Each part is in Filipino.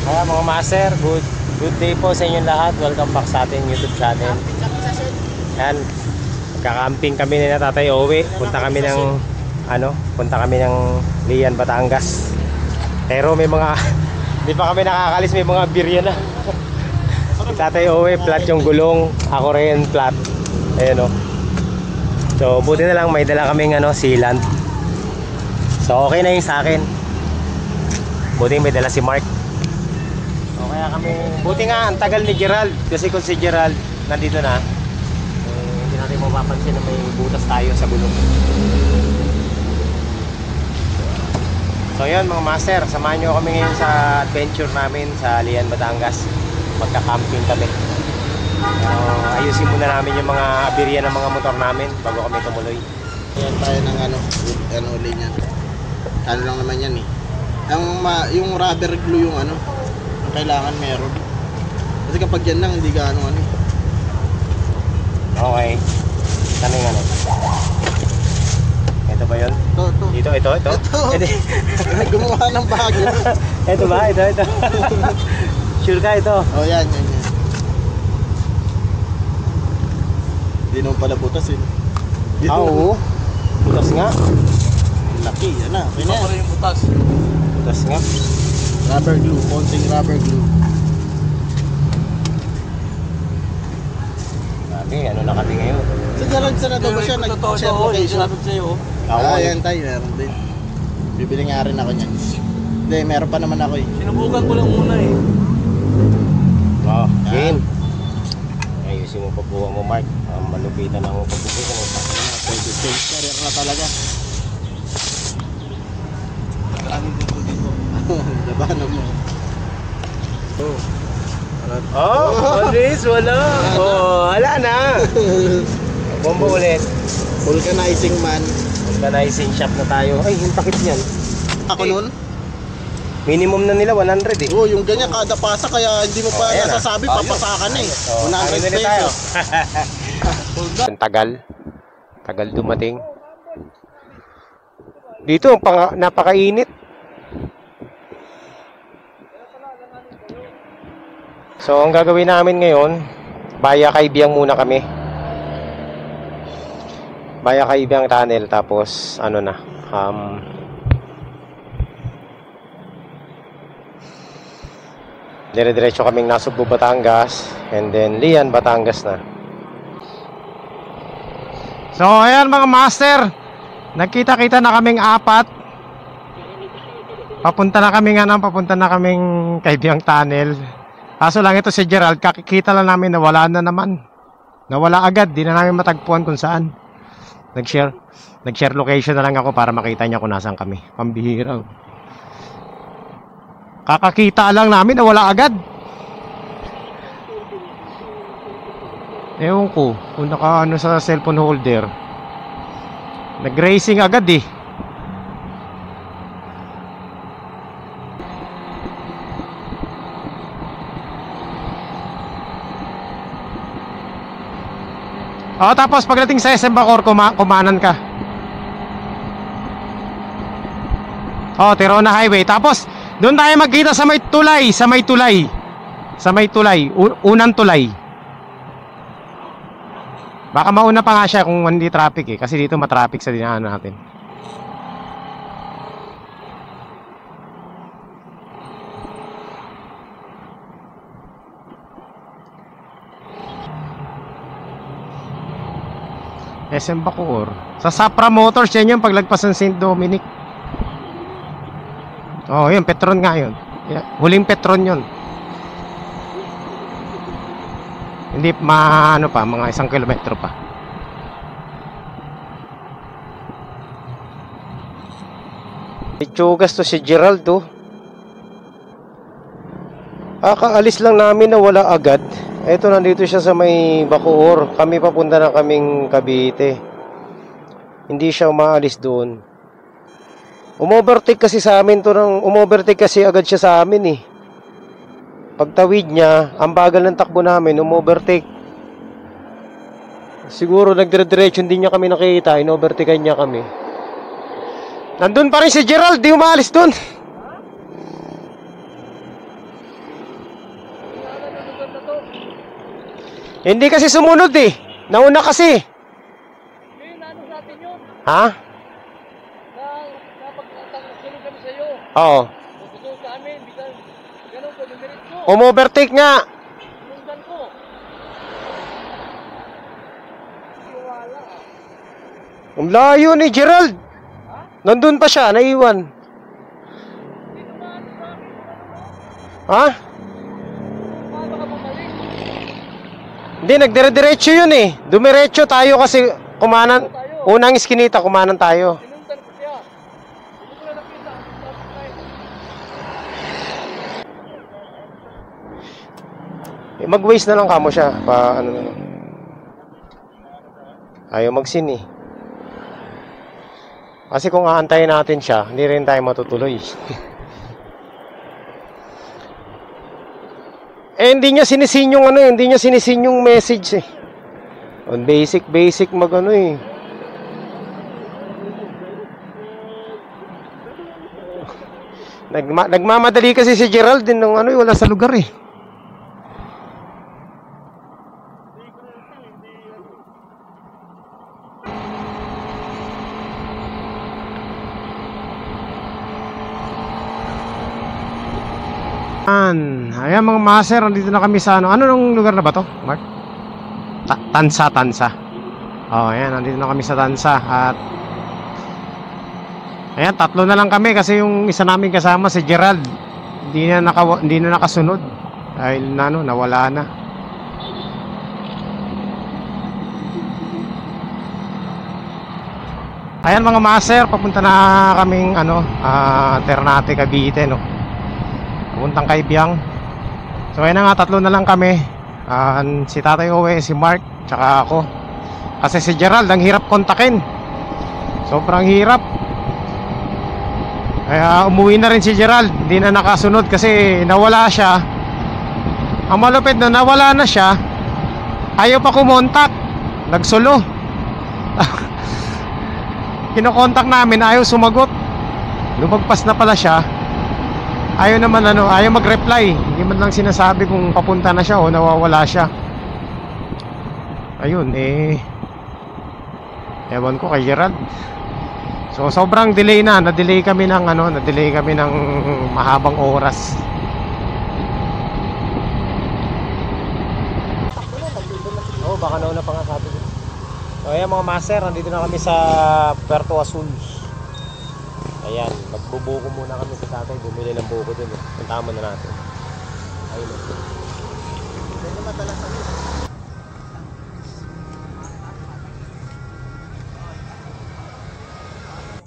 Kaya mga master, good day po sa inyong lahat. Welcome back sa ating YouTube channel. Yan, magkakamping kami ni Tatay Owe. Punta kami ng Lian, Batangas. Pero may mga hindi pa kami nakakalis, may mga birya na. Si Tatay Owe flat yung gulong, ako rin flat. Ayan o. So buti na lang may dala kaming sealant. So okay na yung sa akin. Buti may dala si Mark. So kaya kami, buti nga ang tagal ni Gerald. Kasi kung si Gerald nandito na, hindi natin mapapansin na may butas tayo sa gulong. So yun mga master, samahan nyo kami ngayon sa adventure namin sa Lian, Batangas. Magka-camping kami. Ayusin muna namin yung mga aberya ng mga motor namin bago kami tumuloy. Yan tayo ng uli niyan. Ano lang naman yan eh. Yung rubber glue yung ang kailangan meron. Kasi kapag yan lang hindi gaano Okay. Saan yung Ito ba yun? Ito. Gumawa ng bago. Ito ba? Ito. Sure ka ito? Oh, yan. Hindi naman pala butas eh. Oo. Butas nga. Laki, yan na. Okay na yan. Yung butas. Butas nga. Rubber glue, konting rubber glue. Sabi, na kami ngayon. Sa Gerald, saan na daw ba siya? Nag-share location. Yan tayo, meron din. Bibili nga rin ako niyan. Hindi, meron pa naman ako eh. Sinubukan ko lang muna eh. Game. Ayusin mo pagbuha mo, Mark. Malupitan ang pagbubuha mo. Pwede change career na talaga. Nagkaanin dito dito. Labanan mo. Always wala. Wala na. Bomba ulit. Vulcanizing man. Vulcanizing shop na tayo. Ay, yung takip niyan. Ako nun? Minimum na nila 100 eh. Yung ganyan kada pasa kaya hindi mo pa nasasabi papasakan eh. 100 pesos. Tagal dumating. Dito napakainit. So ang gagawin namin ngayon, Baya Kaibiyang muna kami. Baya Kaibiyang tunnel, tapos dire-diretso kaming Nasugbu, Batangas, and then Lian, Batangas na. So ayan mga master, nagkita-kita na kaming apat. Papunta na kaming Kaibiyang tunnel. Kaso lang ito si Gerald, kakikita lang namin na wala na naman. Nawala agad, di na namin matagpuan kung saan. Nag-share location na lang ako para makita niya kung nasaan kami. Pambihira. Kakakita lang namin na wala agad. Ewan ko kung naka sa cellphone holder. Nag-racing agad eh. Tapos pagdating sa SM Bacoor, kumanan ka. Tirona Highway. Tapos doon tayo magkita sa may tulay. Unang tulay. Baka mauna pa nga siya kung hindi traffic eh. Kasi dito matraffic sa dinaanan natin. SM Bacoor. Sa Sapra Motors, yan yung paglagpas ng St. Dominic. Yun, Petron nga yun. Huling Petron yun. Hindi mga 1 kilometro pa. Itsugas to si Gerald Kakaalis lang namin na wala agad. Eto, nandito siya sa may Bacoor. Kami papunta na kaming Cavite. Hindi siya umaalis doon. Umovertake kasi sa amin umovertake kasi agad siya sa amin eh. Pagtawid niya, ang bagal ng takbo namin, umovertake. Siguro nagdire-diretso hindi niya kami nakita, inovertakean niya kami. Nandun pa rin si Gerald, di umaalis doon. na to. Hindi kasi sumunod eh. Nauna kasi. Ngayon, ano sa atin yun? Ha? Kapag sunod kami sa'yo, Oo. susunod sa amin, bisan, ganun ko, dumiritso. Umovertake nga. Sundan ko. Wala. Ang layo ni Gerald. Nandun pa siya, naiwan. Ha? Paano ka bumalik? Hindi, nagdire-diretso yun eh. Dumiretso tayo kasi kumanan. Unang iskinita, kumanan tayo. Sinundan ko siya. Hindi ko na nakita. Mag-waste na lang kamo siya. Ano na lang. Ayaw mag-sin eh. Kasi kung aantayin natin siya, hindi rin tayo matutuloy. Eh, hindi niya sinisin yung ano eh. Hindi niya sinisin yung message eh. On basic mag ano eh. Nagmamadali kasi si Gerald din ng ano eh. Wala sa lugar eh. Ayan mga master, nandito na kami sa ano. Anong lugar na ba to, Mark? Tansa. Oh, ayan, nandito na kami sa Tansa. At ayan, tatlo na lang kami kasi yung isa namin kasama si Gerald. Hindi na nakasunod. Dahil nawala na. Ayan mga master, papunta na kaming Ternate, Cavite, no. Pupuntang Kaibiyang. So ayun na nga, tatlo na lang kami. Si Tatay Owe, si Mark, tsaka ako. Kasi si Gerald, ang hirap kontakin. Sobrang hirap. Kaya umuwi na rin si Gerald. Hindi na nakasunod kasi nawala siya. Ang malupit na nawala na siya, ayaw pa kumontak. Nagsulo. Kinokontak namin, ayaw sumagot. Lumagpas na pala siya. Ayaw naman ayaw mag-reply. Hindi man lang sinasabi kung papunta na siya o nawawala siya. Ayun ewan ko kay Gerald. So sobrang delay na. Na-delay kami ng mahabang oras. Baka nauna pa nga sabi ko. So ayan mga master, nandito na kami sa Puerto Azul. Ayan, magbubuko muna kami sa tatay. Bumili ng buko dun eh. Puntahan muna natin. Ayun. Pwede madala sa amin.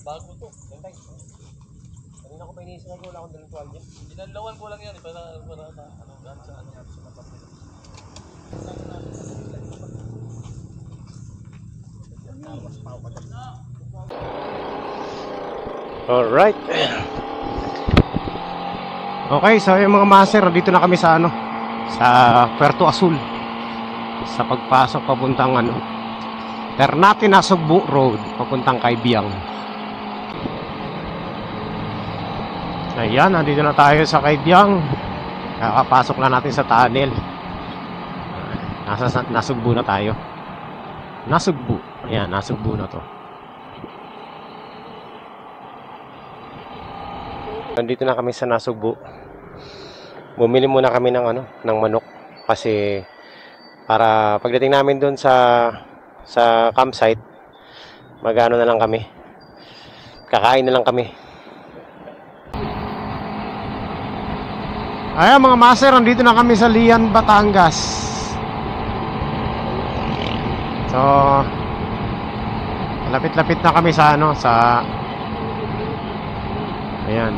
Bago to. Kanina ko pa iniisip ko, wala akong dalang tuwalya. Pinanlawan ko lang yan. Para sa napapit. Alright. Okay, so yung mga master, dito na kami sa sa Puerto Azul. Sa pagpasok papuntang Ternate Nasugbu Road, papuntang Kaibiyang. Ayan, nandito na tayo sa Kaibiyang. Kakapasok lang natin sa tunnel. Nasugbu na tayo. Nasugbu. Ayan, Nasugbu na to. Nandito na kami sa Nasugbu. Bumili muna kami ng manok kasi para pagdating namin doon sa campsite, magano na lang kami. Kakain na lang kami. Ayan mga master, nandito na kami sa Lian, Batangas. So lapit-lapit na kami sa ayan.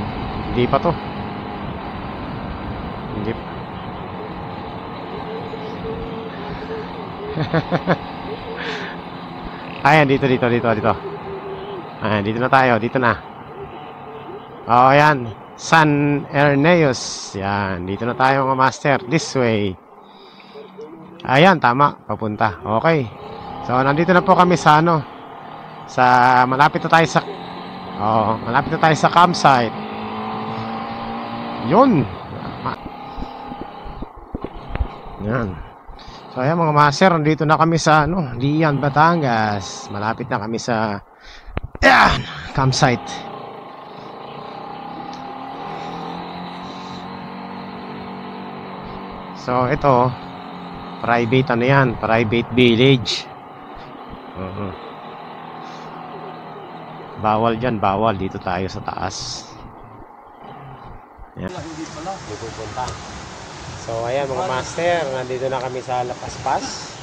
Hindi pa to. Hindi. Ayan, dito. Ayan, dito na tayo. Dito na. Oh, ayan. San Erneus. Yan, dito na tayo mga master. This way. Ayan, tama. Papunta. Okay. So, nandito na po kami sa malapit na tayo sa malapit na tayo sa campsite. Yun. Yan. So ayan mga master, nandito na kami sa Lian, Batangas. Malapit na kami sa campsite. So ito, private yan, private village. Bawal dyan, bawal. Dito tayo sa taas. Yan. Hindi pupunta. So ayan mga master, nandito na kami sa Lapaspas.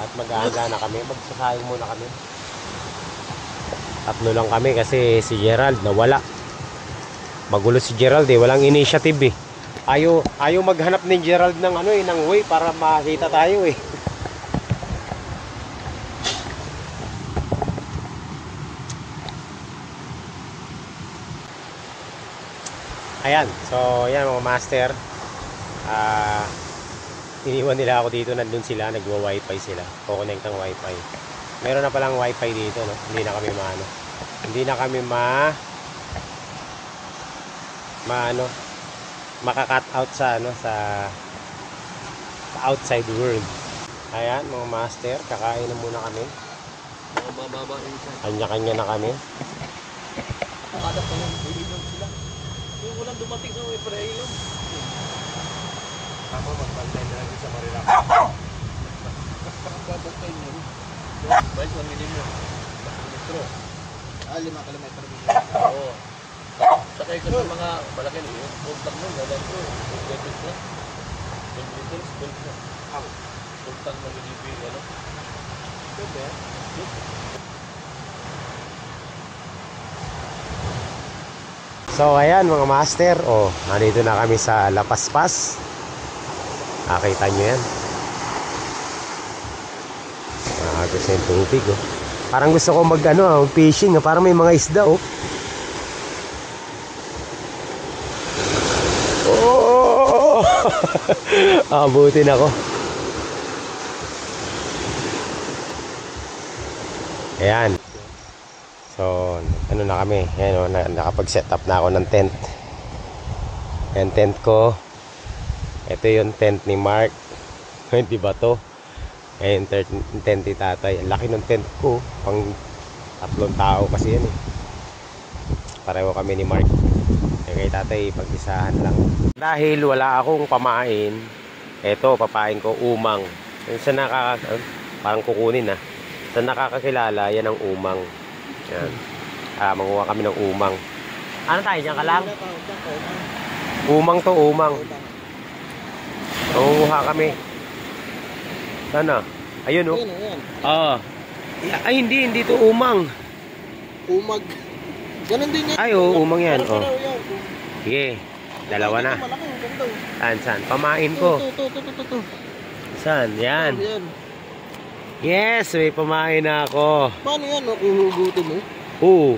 At mag-aanda na kami. Magsasayang muna kami. Tatlo lang kami kasi si Gerald nawala. Magulo si Gerald walang initiative Ayaw maghanap ni Gerald ng ng way para makita tayo Ayan, so ayan mga master. Iniwan nila ako dito, nandun sila, nagwa-wifi sila. Kukonect ang wifi. Meron na palang wifi dito, no? Hindi na kami maka-cut out sa sa outside world. Ayan mga master, kakain na muna kami. Kanya-kanya na kami. Yung walang dumating na may pre-ilong. Tama, magbantay na lang sa Marilac. Babantay nyo. Bayas lang minimum. Metro. 5 kilometro. Oo. Sakay ka sa mga malaki na food tank nun. Alam ko. 12 liters na. 12 liters. 12 na. Food tank ng GDP. Pwede. So ayan mga master, nandito na kami sa Lapaspas. Nakita nyo yan. Agos na yung tubig Parang gusto ko fishing parang may mga isda Abutin ako. Ayan. So, na kami. Ayan nakapag-set up na ako ng tent. Ayan tent ko. Ito yung tent ni Mark. Di ba to? Ayan tent ni tatay. Ang laki ng tent ko. Pang 3 tao kasi yan Pareho kami ni Mark. Kay tatay, pag-isahan lang. Dahil wala akong pamain, eto, papain ko umang. Sa parang kukunin Sa nakakakilala, yan ang umang. Yan. Manguha kami ng umang. Ano tayo dyan ka lang? Umang to, umang. Manguha kami. Sana? Ayun Ay, hindi to umang. Umag. Ganun din yan. Ay, umang yan. Sige, dalawa na. Saan? Pamain ko. Ito. Saan? Yan. Yes, may pamain na ako. Paano yan? Ihugutin mo? Oo.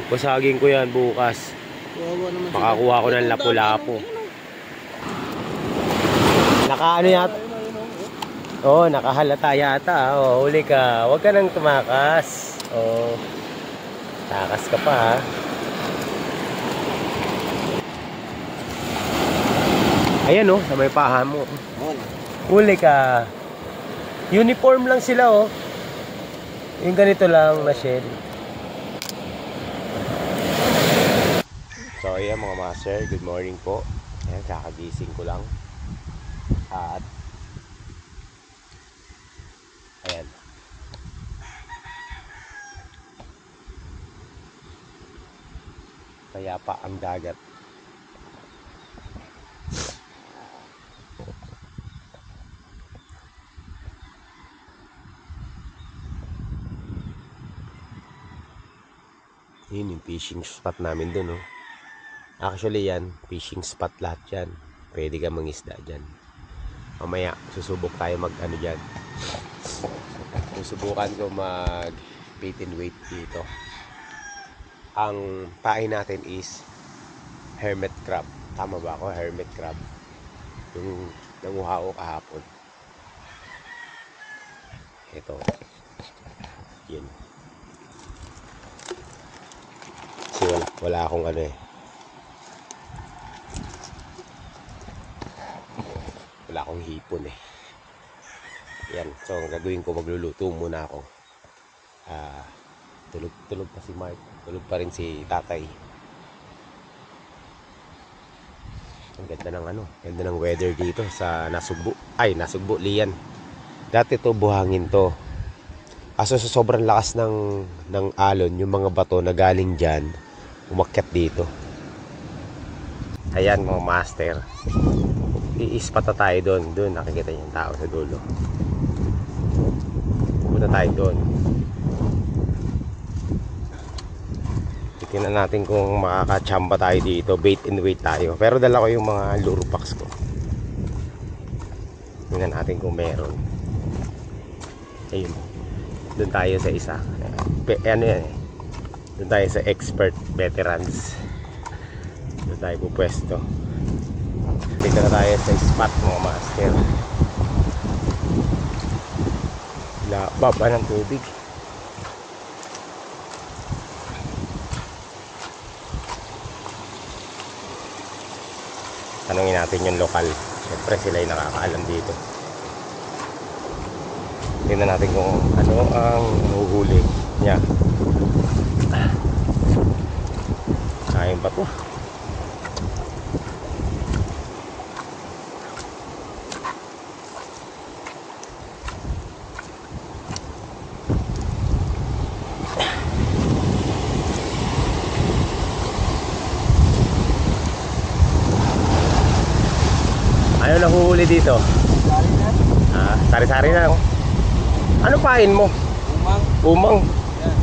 Pasagin ko yan bukas. Naman makakuha ko ng lapu-lapu. Nakaano yata? Nakahalata yata. Huli ka. Huwag ka nang tumakas. Takas ka pa Ayan sa may paha mo. Huli ka. Uniform lang sila Yung ganito lang na shell. So ayan mga master, good morning po. Ayan, kakagising ko lang. At ayan. Kaya pa ang dagat. Yun yung fishing spot namin dun Actually yan, fishing spot lahat yan. Pwede ka mangisda dyan. Mamaya, susubok tayo dyan. Susubukan ko mag bait and weight dito. Ang pain natin is hermit crab. Tama ba ako? Hermit crab. Yung nanguha ko kahapon. Ito. Yun. Kasi wala akong wala akong hipon Yan, so ang gagawin ko, magluluto muna ako. Tulog pa si Mark, tulog pa rin si tatay. Ang ganda ng weather dito sa Nasugbu. Nasugbu, Lian. Dati to buhangin to. Kaso sa sobrang lakas ng alon, yung mga bato na galing dyan, umakyat dito. Ayan mga master. Iispata tayo doon. Doon nakikita yung tao sa dulo. Pupunta tayo doon. Tingnan natin kung makakachamba tayo dito. Bait and wait tayo. Pero dala ko yung mga lure packs ko. Tingnan natin kung meron. Ayun. Doon tayo sa isa. Ano yan eh. Doon tayo sa expert veterans. Doon tayo pupwesto. Dito na tayo sa spot mga master. Baba ng tubig. Tanungin natin yung lokal. Siyempre sila yung nakakaalam dito. Tingnan natin kung ano ang huhuli niya. Kain pa to. Ano nahuhuli dito? Sari-sari na. Ano pain mo? Umang. Umang. Yan.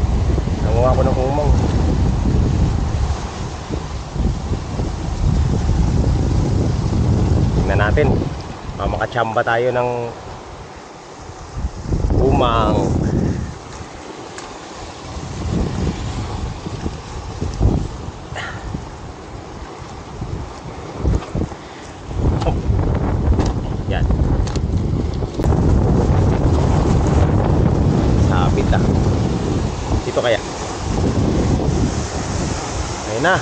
Nanguha ko ng umang. Tingnan natin. Makachamba tayo ng umang. Yan. Sabit ah. Dito kaya. Ayun na.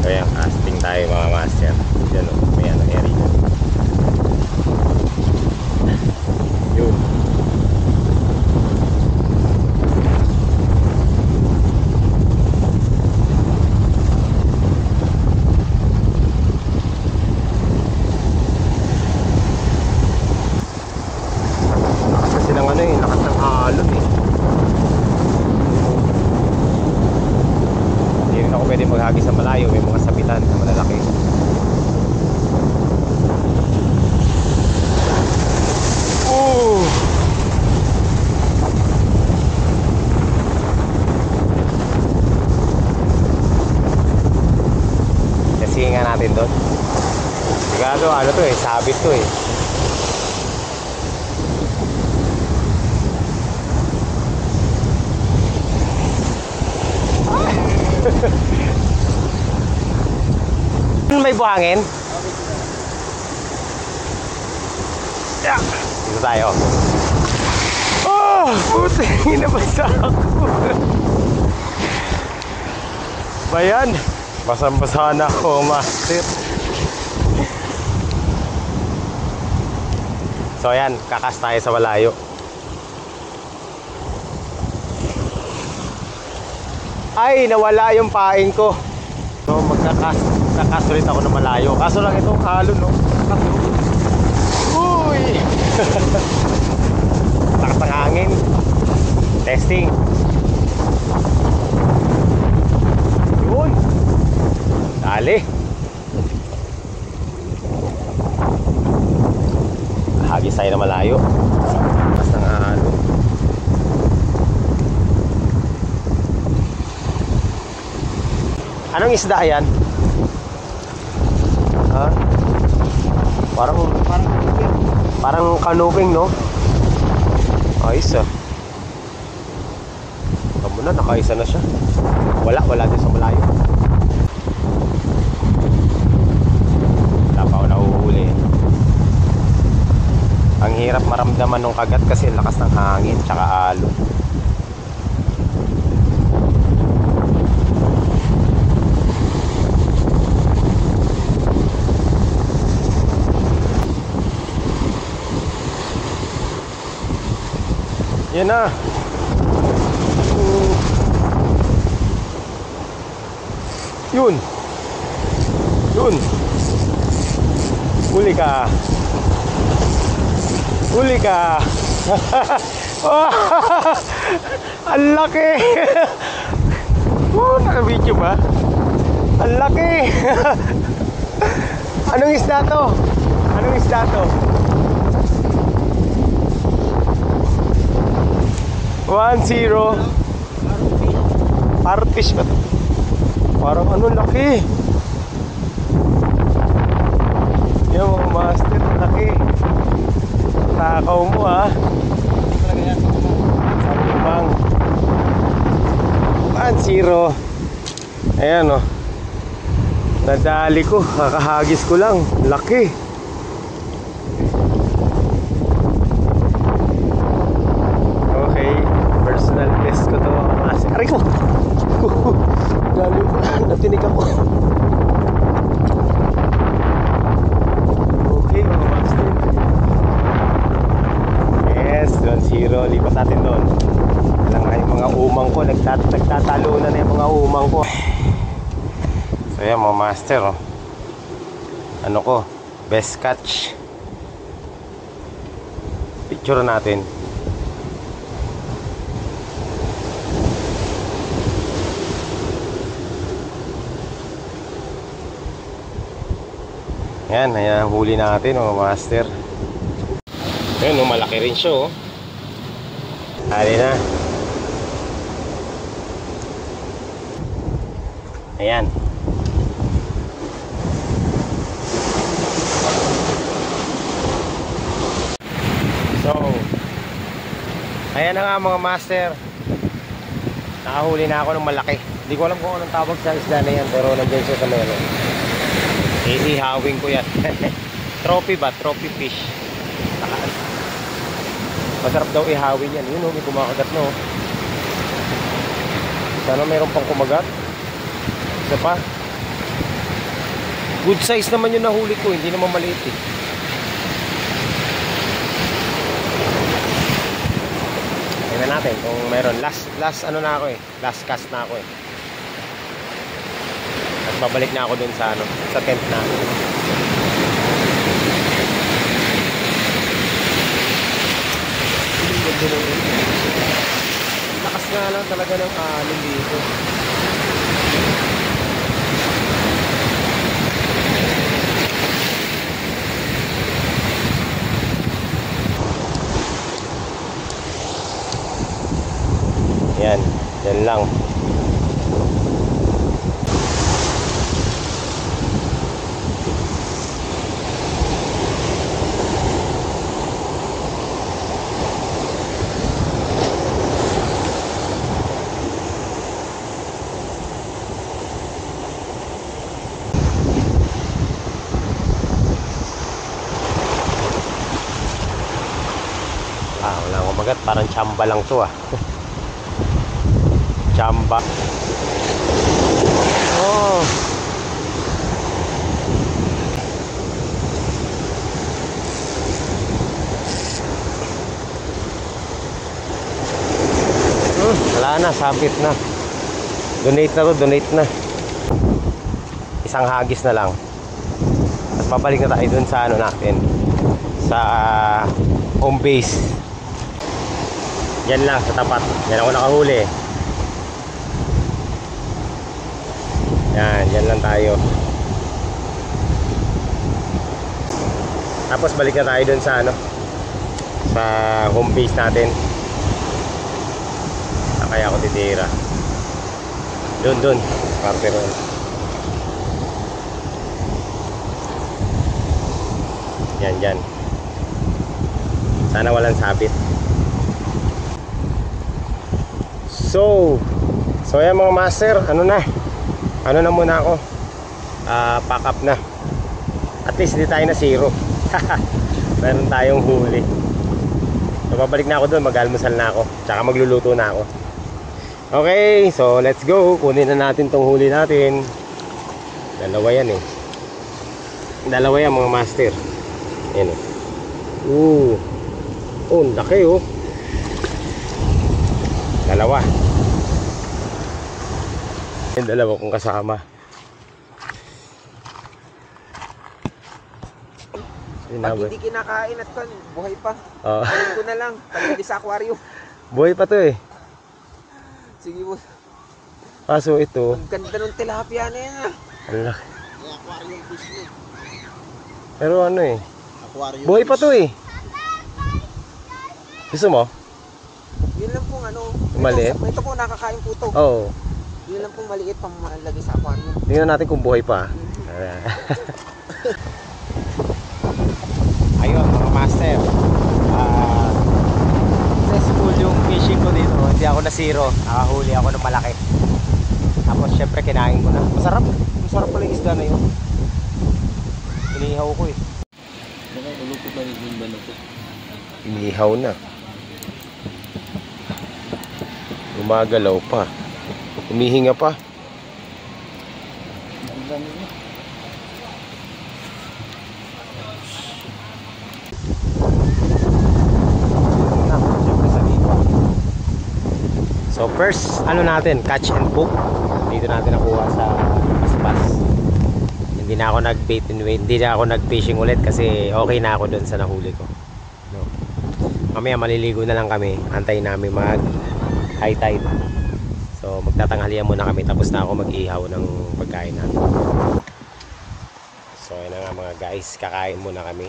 So yan, casting tayo mga master. Yan o, may ano area. Yun. Kasi ng ano eh, lakas ng alon eh. Hindi rin ako pwede maghagi sa malayo, may mga sabitan na malalaki. Kasi nga natin doon. Sigado ano to eh, sabit to eh. May buhangin? Yeah. Dito tayo. Oh! Puti! Nabasa ako. Bayan! Basang-basa na ako, master. So ayan, kakas tayo sa malayo. Ay, nawala yung paing ko. So magkakas ulit ako na malayo. Kaso lang itong alon, no? Uy! Lakas ng hangin. Testing. Yun. Dali. Hagis tayo na malayo. Lakas ng alon. Anong isda yan? Ha? Parang kanuping, no? Ayos ah. Tama na, nakaisa na siya. Wala din sa malayo. Wala pa ako nahuhuli. maramdaman ng kagat kasi lakas ng hangin tsaka alon. Yan na. Yun. Yun. Huli ka. Huli ka. Ang laki. Oh, naka-video ba? Ang laki. Anong isda to? Anong isda to? 1-0. Parrotfish ba to? Parang ano, laki. Yan mga master, laki. Takaw mo ha. Sa lubang. 1-0. Ayan o. Nadali ko, kakahagis ko lang. Laki. Okay, personal best ko to mga master. Aray ko! Dali ko, natinig ako. Okay mga master. Yes, 1-0. Lipat natin doon. Lang nga yung mga umang ko. Nagtatalunan na yung mga umang ko. So yan mga master, oh. Ano ko, best catch. Picture natin. Yan, ayan, huli natin mga master. Ayun, no, malaki rin siya, oh. Hali na. Ayan. So, ayan na nga mga master. Nakahuli na ako ng malaki. Hindi ko alam kung anong tawag sa isda na yan, pero nandiyan siya sa meron. Ihawing ko yan. Trophy ba? Trophy fish. Masarap daw ihawin yan. Yun, may kumakagat, no. Sana mayroon pang kumagat. Isa pa. Good size naman yung nahuli ko. Hindi naman maliit eh. Tingnan natin kung mayroon. Last ano na ako eh. Last cast na ako eh. At babalik na ako dun sa ano, sa tent na. Lakas nga lang talaga ng alon dito. Yan, yan lang. Wala akong magat, parang tsamba lang to ah. Tsamba. Oh. Wala na, sabit na. Donate na to, donate na. Isang hagis na lang. At pabalik na tayo dun sa ano natin, sa home base. Yan lang sa tapat. Yan ako nakahuli. Yan lang tayo. Tapos balik na tayo dun sa ano, sa home base natin. Kaya ako titira. Dun, parte ron. Yan. Sana walang sabit. So yan mga master, ano na muna ako, pack up na. At least di tayo na zero. Meron tayong huli. So babalik na ako doon, mag-almusal na ako, tsaka magluluto na ako. Okay, so let's go. Kunin na natin tong huli natin. Dalawa yan eh. Dalawa yan mga master. Yan eh. Oh, laki oh. Dalawa. Yung dalawa kong kasama. Pag hindi kinakain at kan, buhay pa. Oo. Kunin ko na lang, pag sa aquarium. Buhay pa to eh. Sige boss. Kaso ito, Ang ganda ng tilapia na yan ah. ang laki. Aquarium fish mo. Pero ano eh, Aquarium buhay pa to eh. Gusto mo? Yun lang pong ano. Maliit? Ito po nakakain po to. Oo. Yun lang pong maliit pang malagay sa aquarium. Tingnan natin kung buhay pa. Ayun mga master, successful yung fishing ko dito. Hindi ako na zero, nakahuli ako ng malaki. Tapos syempre kinain ko na. Masarap pala yung isda na yun. Inihaw ko eh. Ulupot na yung ba na ito? Inihaw na. Gumagalaw pa. Humihinga pa. Ang dami niya. So first, ano natin, catch and cook. Dito natin nakuha sa Paspas. Hindi na ako nag-bait and wait. Hindi na ako nag-fishing ulit kasi okay na ako doon sa nahuli ko. No. Mamaya maliligo na lang kami. Antayin namin mag high tide. So magtatanghalian muna kami. Tapos na ako mag-ihaw ng pagkain natin. So yun na nga mga guys. Kakain muna kami.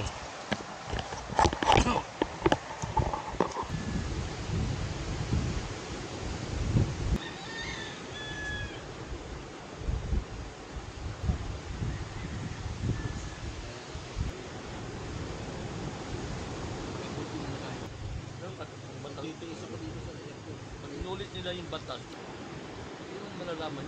Pag inulit nila yung batas, yung malalaman.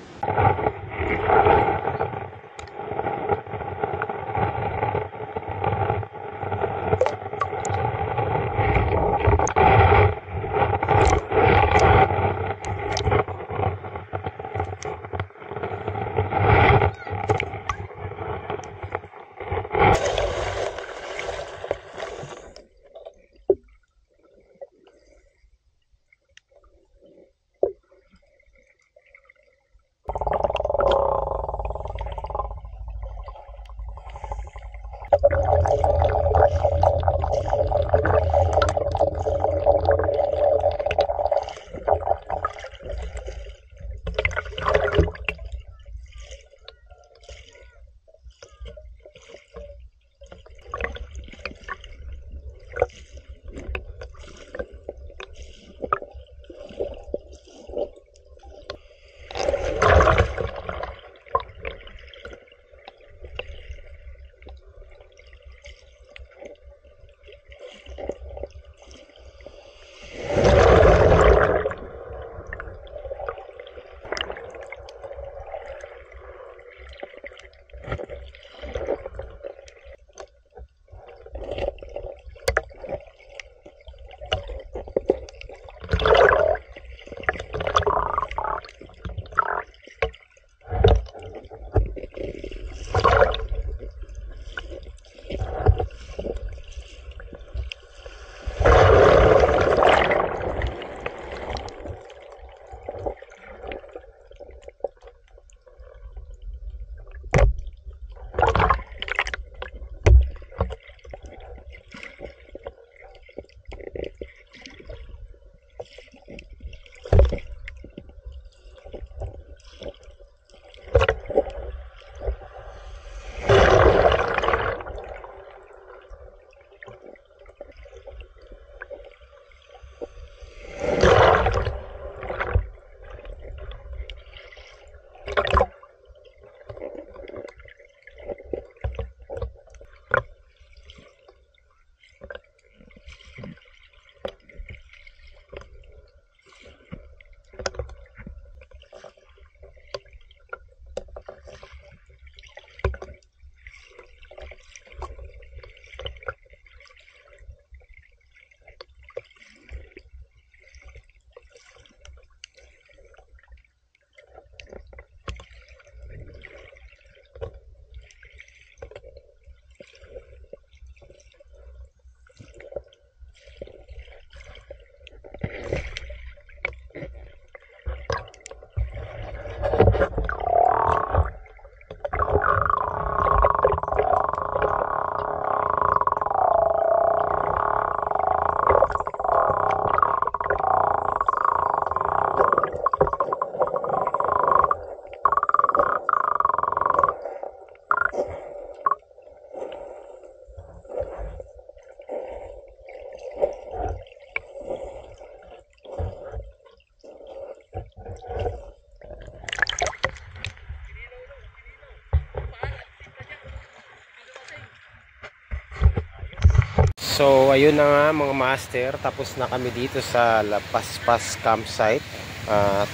So ayun na nga mga master, tapos na kami dito sa La Paspas campsite at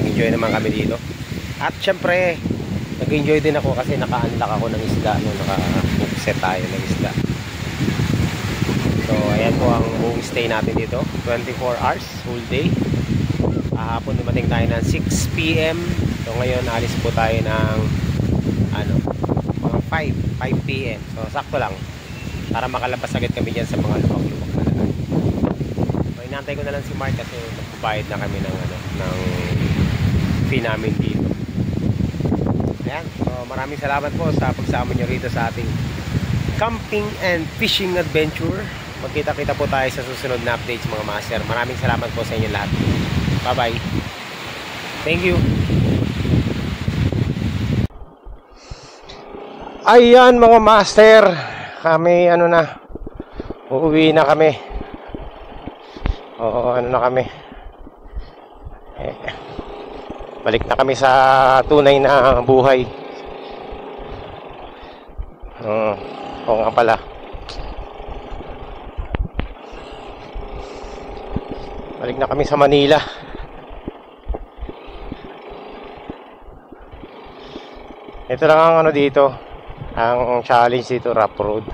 enjoy naman kami dito. At syempre nag-enjoy din ako kasi naka-unlock ako ng isda, naka-set tayo ng isda. So ayan po ang buong stay natin dito, 24 hours, whole day. Hapon dumating tayo ng 6 PM. So ngayon alis po tayo ng mga 5 PM. So sakto lang para makalabas agad kami dyan sa mga luwag-luwag na lahat. So inantay ko na lang si Mark kasi magbabayad na kami ng fee namin dito. Ayan, so maraming salamat po sa pagsama nyo rito sa ating camping and fishing adventure. Magkita-kita po tayo sa susunod na updates mga master. Maraming salamat po sa inyo lahat. Bye bye. Thank you. Ayan mga master, kami uuwi na kami. Oo, na kami. Balik na kami sa tunay na buhay. Oo nga pala. Balik na kami sa Manila. Ito lang ang dito. Ang challenge dito, rough road.